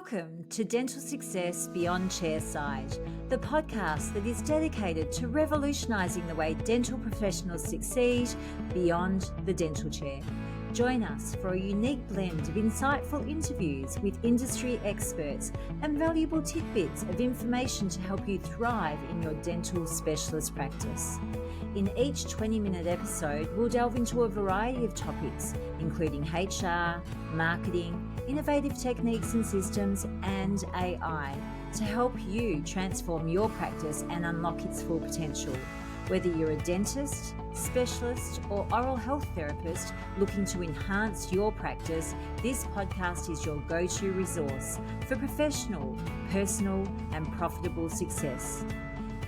Welcome to Dental Success Beyond Chairside, the podcast that is dedicated to revolutionising the way dental professionals succeed beyond the dental chair. Join us for a unique blend of insightful interviews with industry experts and valuable tidbits of information to help you thrive in your dental specialist practice. In each 20-minute episode, we'll delve into a variety of topics, including HR, marketing, innovative techniques and systems, and AI, to help you transform your practice and unlock its full potential. Whether you're a dentist, specialist, or oral health therapist looking to enhance your practice, this podcast is your go-to resource for professional, personal, and profitable success.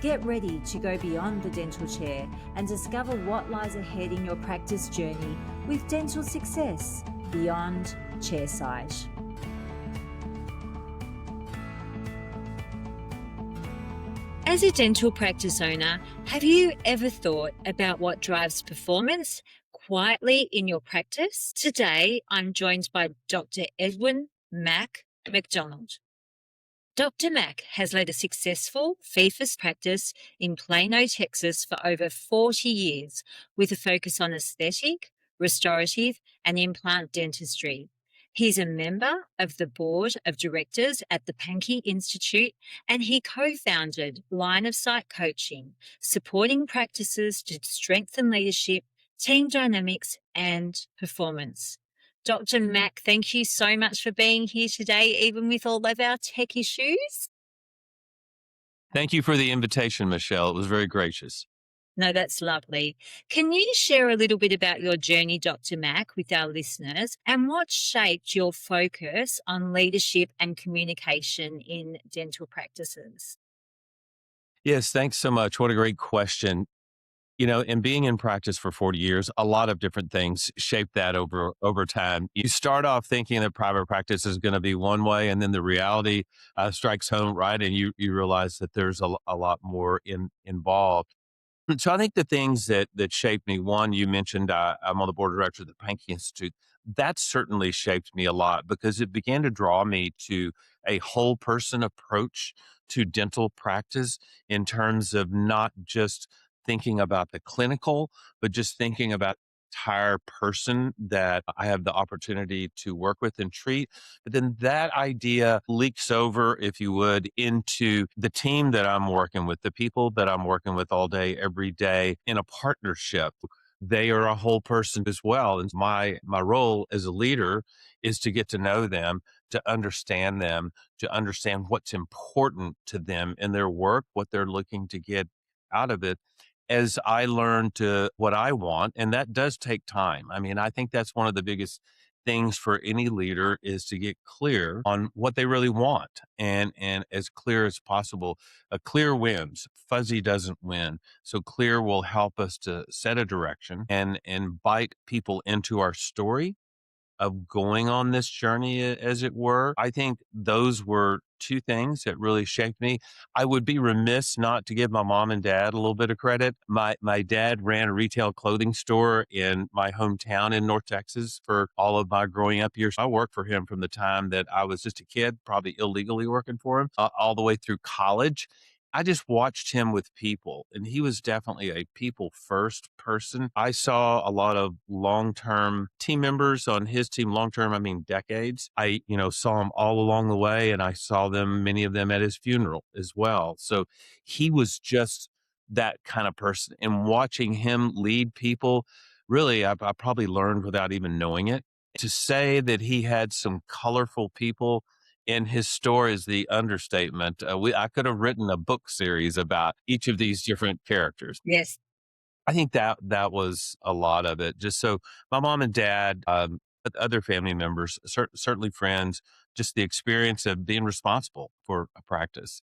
Get ready to go beyond the dental chair and discover what lies ahead in your practice journey with Dental Success Beyond Chairside. As a dental practice owner, have you ever thought about what drives performance quietly in your practice? Today, I'm joined by Dr Edwin Mac McDonald. Dr. Mac has led a successful fee-for-service practice in Plano, Texas for over 40 years with a focus on aesthetic, restorative, and implant dentistry. He's a member of the board of directors at the Pankey Institute, and he co-founded Line of Sight Coaching, supporting practices to strengthen leadership, team dynamics, and performance. Dr. Mac, thank you so much for being here today, even with all of our tech issues. Thank you for the invitation, Michelle. It was very gracious. No, that's lovely. Can you share a little bit about your journey, Dr. Mac, with our listeners and what shaped your focus on leadership and communication in dental practices? Yes, thanks so much. What a great question. You know, in being in practice for 40 years, a lot of different things shape that over time. You start off thinking that private practice is going to be one way, and then the reality strikes home, right? And you realize that there's a lot more involved. And so I think the things that shaped me, one, you mentioned I'm on the board of directors of the Pankey Institute. That certainly shaped me a lot because it began to draw me to a whole person approach to dental practice in terms of not just thinking about the clinical, but just thinking about the entire person that I have the opportunity to work with and treat. But then that idea leaks over, if you would, into the team that I'm working with, the people that I'm working with all day, every day in a partnership. They are a whole person as well. And my role as a leader is to get to know them, to understand what's important to them in their work, what they're looking to get out of it as I learn to what I want. And that does take time. I mean, I think that's one of the biggest things for any leader is to get clear on what they really want and as clear as possible. A clear wins, fuzzy doesn't win. So clear will help us to set a direction and invite people into our story of going on this journey, as it were. I think those were two things that really shaped me. I would be remiss not to give my mom and dad a little bit of credit. My dad ran a retail clothing store in my hometown in North Texas for all of my growing up years. I worked for him from the time that I was just a kid, probably illegally working for him, all the way through college. I just watched him with people, and he was definitely a people first person. I saw a lot of long-term team members on his team. Long-term, I mean decades. I, saw him all along the way, and I saw many of them at his funeral as well. So he was just that kind of person. And watching him lead people, really, I probably learned without even knowing it. To say that he had some colorful people in his story is the understatement. I could have written a book series about each of these different characters. Yes. I think that was a lot of it. Just so my mom and dad, other family members, certainly friends, just the experience of being responsible for a practice.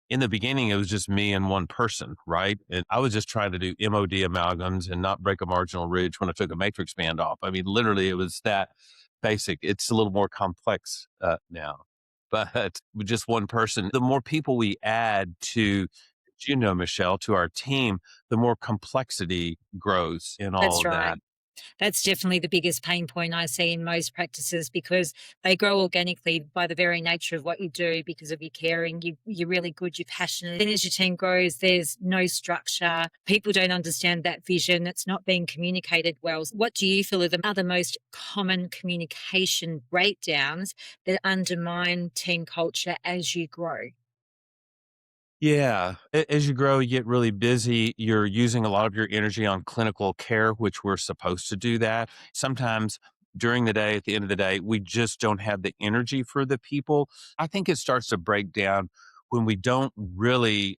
In the beginning, it was just me and one person, right? And I was just trying to do MOD amalgams and not break a marginal ridge when I took a matrix band off. I mean, literally, it was that basic. It's a little more complex now. But with just one person, the more people we add to, Michelle, to our team, the more complexity grows in all That's of right. that. That's definitely the biggest pain point I see in most practices, because they grow organically by the very nature of what you do, because of your caring. You're really good, you're passionate. Then as your team grows, there's no structure. People don't understand that vision. It's not being communicated well. What do you feel are the other most common communication breakdowns that undermine team culture as you grow? Yeah. As you grow, you get really busy. You're using a lot of your energy on clinical care, which we're supposed to do that. Sometimes during the day, at the end of the day, we just don't have the energy for the people. I think it starts to break down when we don't really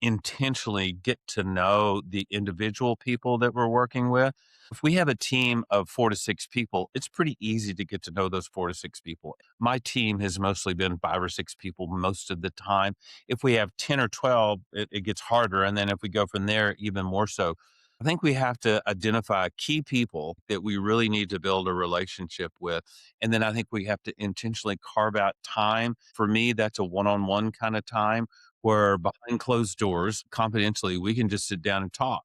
intentionally get to know the individual people that we're working with. If we have a team of 4 to 6 people, it's pretty easy to get to know those 4 to 6 people. My team has mostly been 5 or 6 people most of the time. If we have 10 or 12, it gets harder. And then if we go from there, even more so. I think we have to identify key people that we really need to build a relationship with. And then I think we have to intentionally carve out time. For me, that's a one on one kind of time where behind closed doors, confidentially, we can just sit down and talk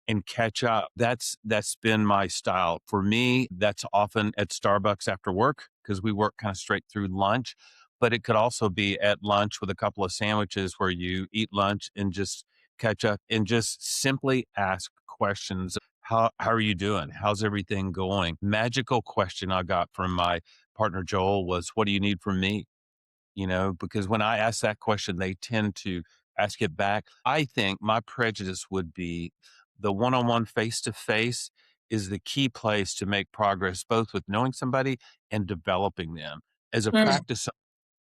and catch up. That's been my style. For me, that's often at Starbucks after work because we work kind of straight through lunch. But it could also be at lunch with a couple of sandwiches where you eat lunch and just catch up and just simply ask questions. How are you doing? How's everything going? Magical question I got from my partner Joel was, what do you need from me? Because when I ask that question, they tend to ask it back. I think my prejudice would be the one on one face to face is the key place to make progress, both with knowing somebody and developing them. As a practice,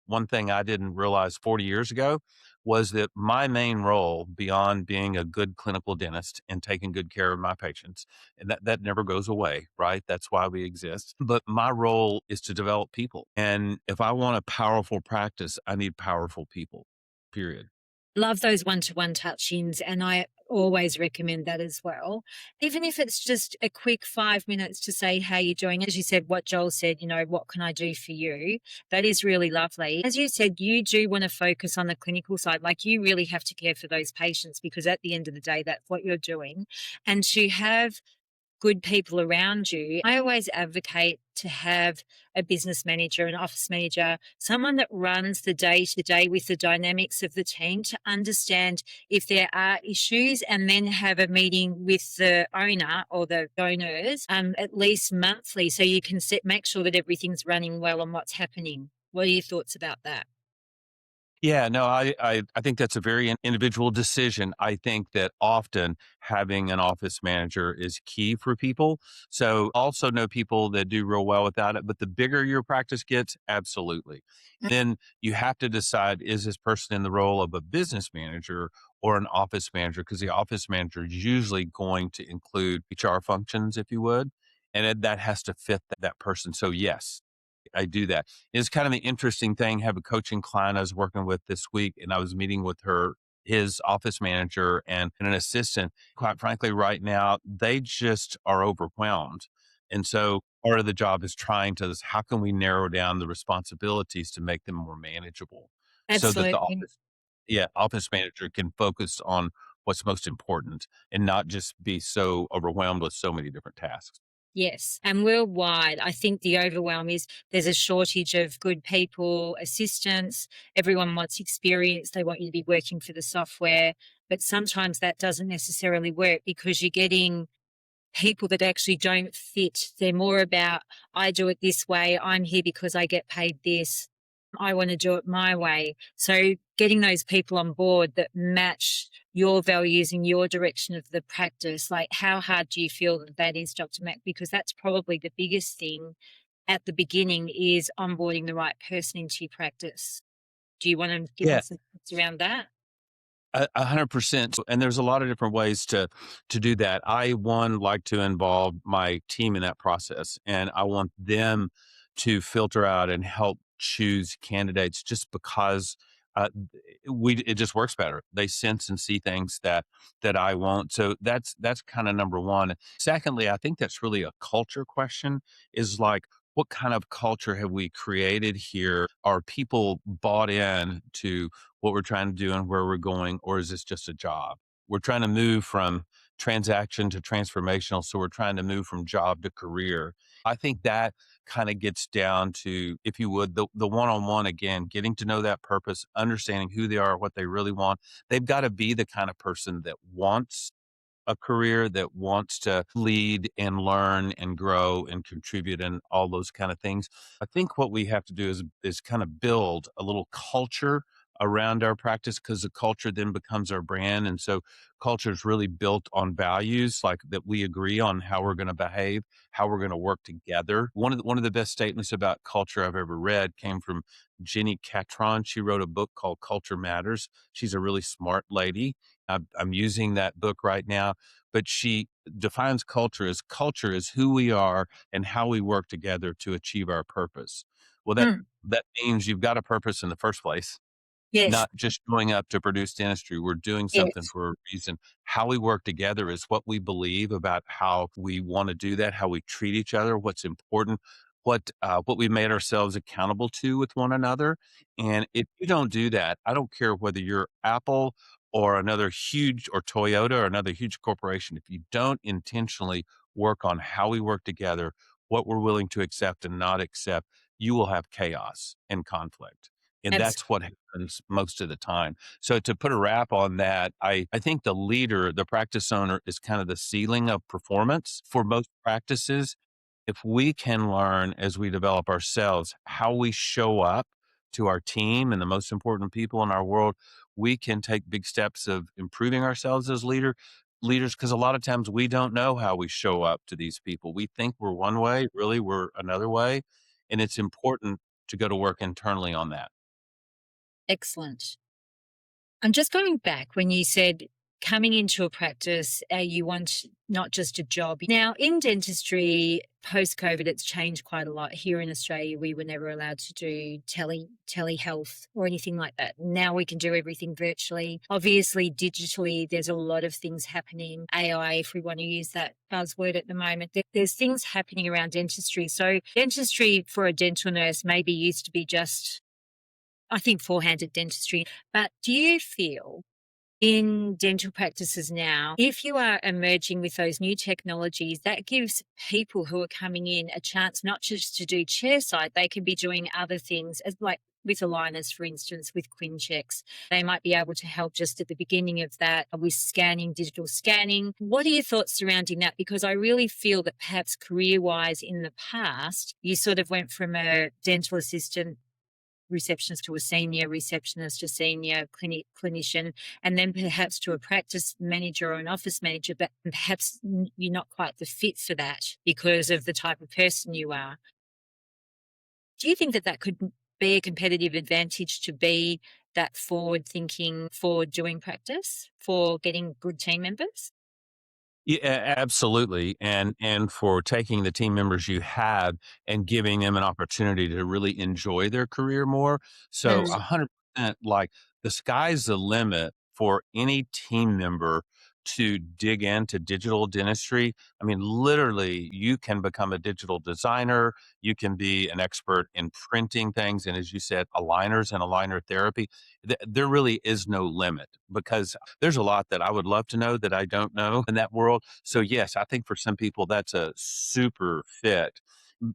one thing I didn't realize 40 years ago was that my main role beyond being a good clinical dentist and taking good care of my patients, and that never goes away, right? That's why we exist. But my role is to develop people. And if I want a powerful practice, I need powerful people, period. Love those one-to-one touch-ins, and I always recommend that as well. Even if it's just a quick 5 minutes to say how you're doing. As you said, what Joel said, what can I do for you? That is really lovely. As you said, you do want to focus on the clinical side. Like, you really have to care for those patients, because at the end of the day, that's what you're doing. And to have good people around you, I always advocate to have a business manager, an office manager, someone that runs the day to day with the dynamics of the team, to understand if there are issues, and then have a meeting with the owner or the donors at least monthly, so you can make sure that everything's running well and what's happening. What are your thoughts about that? Yeah, no, I think that's a very individual decision. I think that often having an office manager is key for people. So also know people that do real well without it. But the bigger your practice gets, absolutely. Then you have to decide, is this person in the role of a business manager or an office manager? Because the office manager is usually going to include HR functions, if you would. And that has to fit that person. So yes, I do that. It's kind of an interesting thing. I have a coaching client I was working with this week, and I was meeting with his office manager and an assistant. Quite frankly, right now, they just are overwhelmed. And so part of the job is trying to, how can we narrow down the responsibilities to make them more manageable so that the Absolutely. office manager can focus on what's most important and not just be so overwhelmed with so many different tasks. Yes. And worldwide, I think the overwhelm is there's a shortage of good people, assistants. Everyone wants experience. They want you to be working for the software. But sometimes that doesn't necessarily work, because you're getting people that actually don't fit. They're more about, I do it this way. I'm here because I get paid this. I want to do it my way. So getting those people on board that match your values and your direction of the practice, like, how hard do you feel that is, Dr. Mac? Because that's probably the biggest thing at the beginning, is onboarding the right person into your practice. Do you want to give me Yeah. some thoughts around that? 100%. And there's a lot of different ways to do that. I like to involve my team in that process, and I want them to filter out and help choose candidates just because it just works better. They sense and see things that I won't. So that's kind of number one. Secondly, I think that's really a culture question. Is like, what kind of culture have we created here? Are people bought in to what we're trying to do and where we're going, or is this just a job? We're trying to move from transaction to transformational. So we're trying to move from job to career. I think that kind of gets down to, if you would, the one-on-one again, getting to know that purpose, understanding who they are, what they really want. They've got to be the kind of person that wants a career, that wants to lead and learn and grow and contribute and all those kind of things. I think what we have to do is kind of build a little culture around our practice, because the culture then becomes our brand. And so culture is really built on values, like that we agree on how we're going to behave, how we're going to work together. One of the best statements about culture I've ever read came from Jenny Catron. She wrote a book called Culture Matters. She's a really smart lady. I'm using that book right now, but she defines culture is who we are and how we work together to achieve our purpose. Well, Mm. that means you've got a purpose in the first place, Yes. not just showing up to produce dentistry. We're doing something Yes. for a reason. How we work together is what we believe about how we want to do that, how we treat each other, what's important, what we made ourselves accountable to with one another. And if you don't do that, I don't care whether you're Apple or another huge, or Toyota or another huge corporation. If you don't intentionally work on how we work together, what we're willing to accept and not accept, you will have chaos and conflict. And that's what happens most of the time. So to put a wrap on that, I think the leader, the practice owner, is kind of the ceiling of performance for most practices. If we can learn as we develop ourselves how we show up to our team and the most important people in our world, we can take big steps of improving ourselves as leaders, because a lot of times we don't know how we show up to these people. We think we're one way, really we're another way. And it's important to go to work internally on that. Excellent. I'm just going back when you said coming into a practice, you want not just a job. Now, in dentistry, post COVID, it's changed quite a lot. Here in Australia, we were never allowed to do telehealth or anything like that. Now we can do everything virtually. Obviously, digitally, there's a lot of things happening. AI, if we want to use that buzzword at the moment, there's things happening around dentistry. So, dentistry for a dental nurse maybe used to be just, I think, four-handed dentistry. But do you feel in dental practices now, if you are emerging with those new technologies, that gives people who are coming in a chance not just to do chairside, they can be doing other things, as like with aligners, for instance, with Quinn checks. They might be able to help just at the beginning of that with scanning, digital scanning. What are your thoughts surrounding that? Because I really feel that perhaps career-wise in the past, you sort of went from a dental assistant receptionist to a senior receptionist, a senior clinician, and then perhaps to a practice manager or an office manager, but perhaps you're not quite the fit for that because of the type of person you are. Do you think that that could be a competitive advantage to be that forward thinking, forward doing practice for getting good team members? Yeah, absolutely. And for taking the team members you have and giving them an opportunity to really enjoy their career more. So Mm. 100%, like, the sky's the limit for any team member to dig into digital dentistry. I mean, literally, you can become a digital designer. You can be an expert in printing things. And as you said, aligners and aligner therapy. There really is no limit, because there's a lot that I would love to know that I don't know in that world. So yes, I think for some people that's a super fit.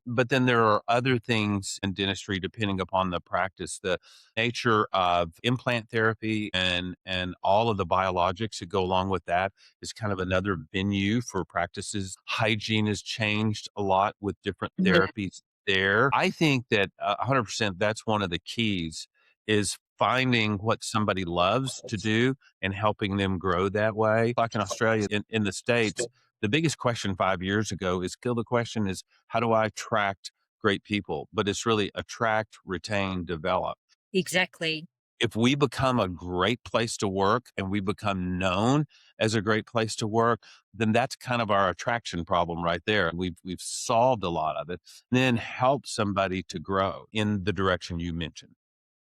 But then there are other things in dentistry, depending upon the practice, the nature of implant therapy and all of the biologics that go along with that is kind of another venue for practices. Hygiene has changed a lot with different Yeah, therapies there. I think that 100% that's one of the keys, is finding what somebody loves to do and helping them grow that way. Like in Australia, in the States, the biggest question 5 years ago is still the question is, how do I attract great people? But it's really attract, retain, develop. exactly. If we become a great place to work and we become known as a great place to work, then that's kind of our attraction problem right there. We've solved a lot of it. Then help somebody to grow in the direction you mentioned.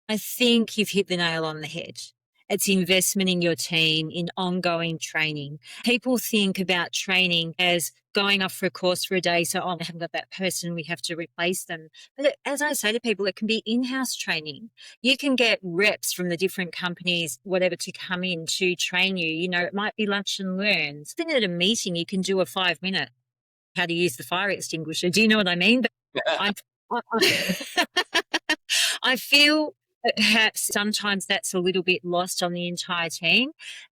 I think you've hit the nail on the head. It's investment in your team, in ongoing training. People think about training as going off for a course for a day. So, I haven't got that person, we have to replace them. But as I say to people, it can be in-house training. You can get reps from the different companies, whatever, to come in to train you. You know, it might be lunch and learns. Then at a meeting, you can do a 5-minute how to use the fire extinguisher. Do you know what I mean? But I feel perhaps sometimes that's a little bit lost on the entire team.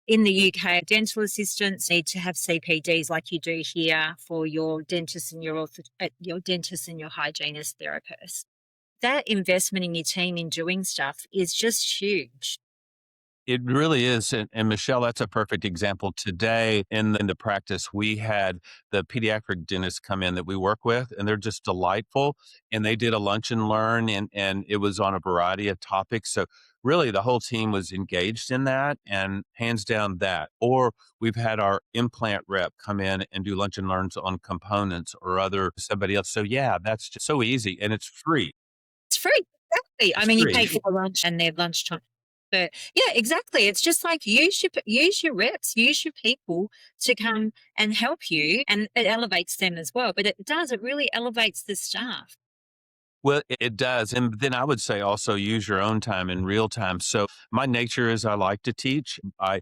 In the UK, dental assistants need to have CPDs like you do here for your dentist and your hygienist therapist. That investment in your team in doing stuff is just huge. It really is. And Michelle, that's a perfect example. Today in the practice, we had the pediatric dentists come in that we work with, and they're just delightful. And they did a lunch and learn, and it was on a variety of topics. So really the whole team was engaged in that, and hands down that. Or we've had our implant rep come in and do lunch and learns on components or somebody else. So yeah, that's just so easy, and it's free. It's free. Exactly. I mean, free. You pay for lunch and their lunchtime. But yeah, exactly. It's just like use your reps, use your people to come and help you, and it elevates them as well. But it really elevates the staff. Well, it does. And then I would say also use your own time in real time. So my nature is I like to teach. I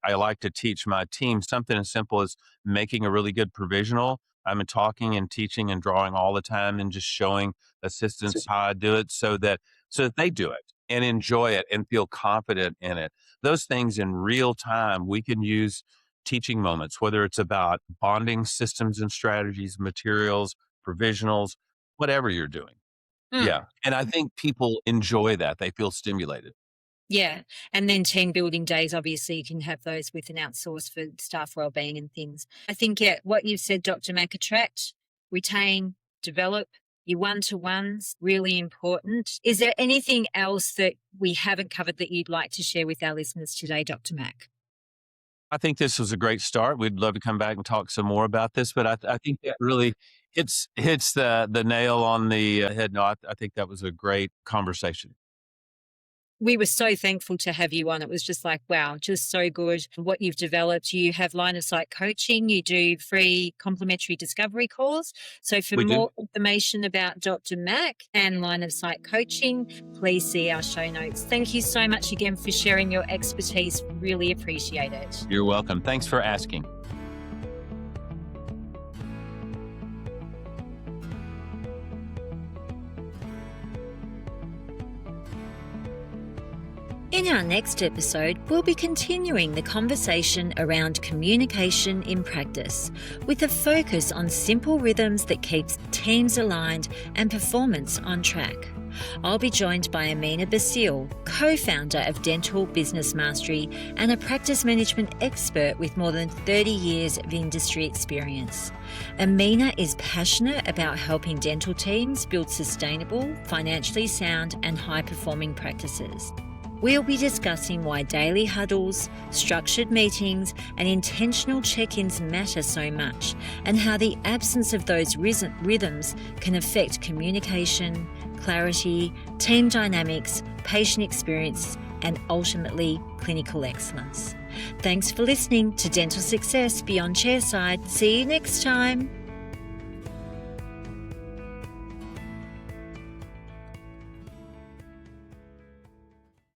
like to teach my team something as simple as making a really good provisional. I'm talking and teaching and drawing all the time and just showing assistants how I do it so that they do it and enjoy it and feel confident in it. Those things in real time, we can use teaching moments, whether it's about bonding systems and strategies, materials, provisionals, whatever you're doing. Yeah. And I think people enjoy that. They feel stimulated. Yeah. And then team building days, obviously you can have those with an outsource for staff wellbeing and things. I think, yeah, what you've said, Dr. Mac, attract, retain, develop, your one-to-ones, really important. Is there anything else that we haven't covered that you'd like to share with our listeners today, Dr. Mac? I think this was a great start. We'd love to come back and talk some more about this, but I think that really hits the nail on the head. No, I think that was a great conversation. We were so thankful to have you on. It was just like, wow, just so good. What you've developed, you have line of sight coaching, you do free complimentary discovery calls. So for more information about Dr. Mac and line of sight coaching, please see our show notes. Thank you so much again for sharing your expertise. Really appreciate it. You're welcome. Thanks for asking. In our next episode, we'll be continuing the conversation around communication in practice, with a focus on simple rhythms that keeps teams aligned and performance on track. I'll be joined by Amina Basile, co-founder of Dental Business Mastery and a practice management expert with more than 30 years of industry experience. Amina is passionate about helping dental teams build sustainable, financially sound and high-performing practices. We'll be discussing why daily huddles, structured meetings, and intentional check-ins matter so much, and how the absence of those rhythms can affect communication, clarity, team dynamics, patient experience, and ultimately clinical excellence. Thanks for listening to Dental Success Beyond Chairside. See you next time.